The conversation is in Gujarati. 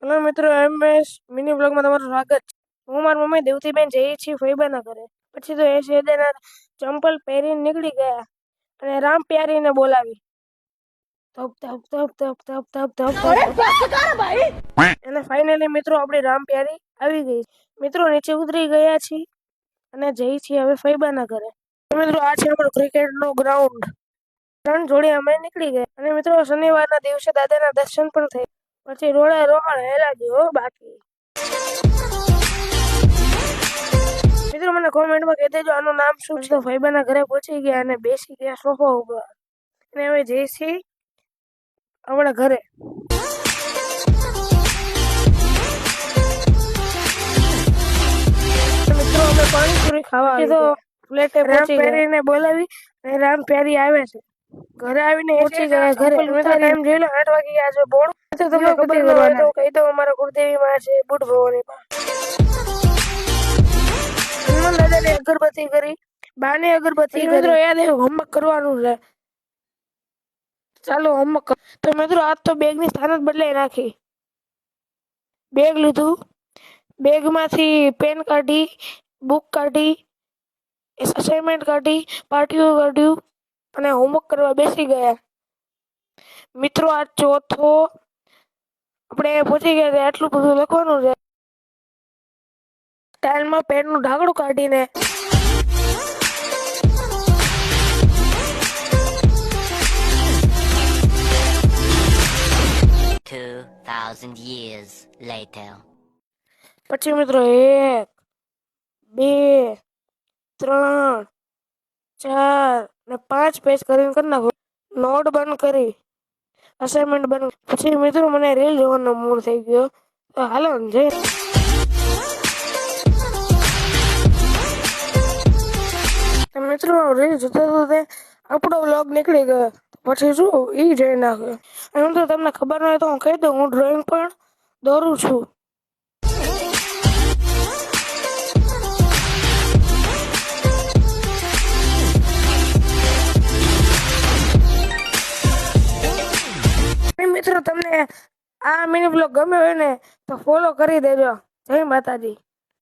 હેલો મિત્રો, એમએસ મિની બ્લોગમાં તમારું સ્વાગત છે. હું મારી મમ્મી દેવતીબેન જઈએ છીએ ફઈબાના ઘરે. પછી તો એ શેદેના ચંપલ પહેરીને નીકળી ગયા અને રામ પ્યારીને બોલાવી. ધપ ધપ ધપ ધપ ધપ ધપ ધપ. અને ફાઇનલી મિત્રો આપણી રામ પ્યારી આવી ગઈ. મિત્રો નીચે ઉતરી ગયા છીએ અને જઈએ છીએ હવે ફઈબાના ઘરે. મિત્રો આ છે આપણું ક્રિકેટનું ગ્રાઉન્ડ. 3 જોડી અમે નીકળી ગયા અને મિત્રો શનિવારના દિવસે દાદાના દર્શન પણ થયા. પછી રોડા રોડ હેલા ગયો બાકી. મિત્રો મને કોમેન્ટમાં કહી દેજો આનું નામ શું છે. ફઈબાના ઘરે પહોંચી ગયા અને બેસી ગયા સોફા ઉપર અને હવે જઈ છીએ આપણા ઘરે. મિત્રો અમે પાણીપુરી ખાવા તો ફ્લેટે પહોંચી ગયા બોલાવી અને રામ પ્યારી આવે છે. ઘરે આવીને પહોંચી ગયા ઘરે. ટાઈમ જોઈ લો 8 વાગી ગયા છે. બોર્ડ તો તમને ખબર ન હોય તો કહી દો અમારા કુળદેવી માં છે બુટ ભવાની માં. હનુમાન દાદાને અગરબત્તી કરી, બાને અગરબત્તી મિત્રો યાદ આવ્યું હોમવર્ક કરવાનું છે. ચાલો હોમવર્ક. તો મિત્રો આજ તો બેગ ની સ્થાન જ બદલાઈ નાખી. બેગ લીધું, બેગમાંથી પેન કાઢી, બુક કાઢી, અસાઇનમેન્ટ કાઢી, પાટીઓ કાઢ્યું અને હોમવર્ક કરવા બેસી ગયા. મિત્રો આજ ચોથો આપણે પહોંચી ગયા. આટલું બધું લખવાનું છે. સ્ટાઇલમાં પેનનું ઢાંકણું કાઢીને 2000 years later. પછી મિત્રો 1 2 3 4 ને 5 પેજ કરીને કરી નાખો. નોટ બંધ કરી, અસાઇનમેન્ટ બંધ. પછી મિત્રો મને રીલ જોવાનો મૂડ થઈ ગયો તો હાલો જઈ. મિત્રો રીલ જોતા જોતા આપણો વ્લોગ નીકળી ગયો. પછી શું ઈ જોઈ નાખ્યો. એમ તો તમને ખબર ન હોય તો હું કહી દઉં, હું ડ્રોઈંગ પણ દોરું છું. મિત્રો તમને આ મિની બ્લોગ ગમ્યો હોય ને તો ફોલો કરી દેજો. જય માતાજી.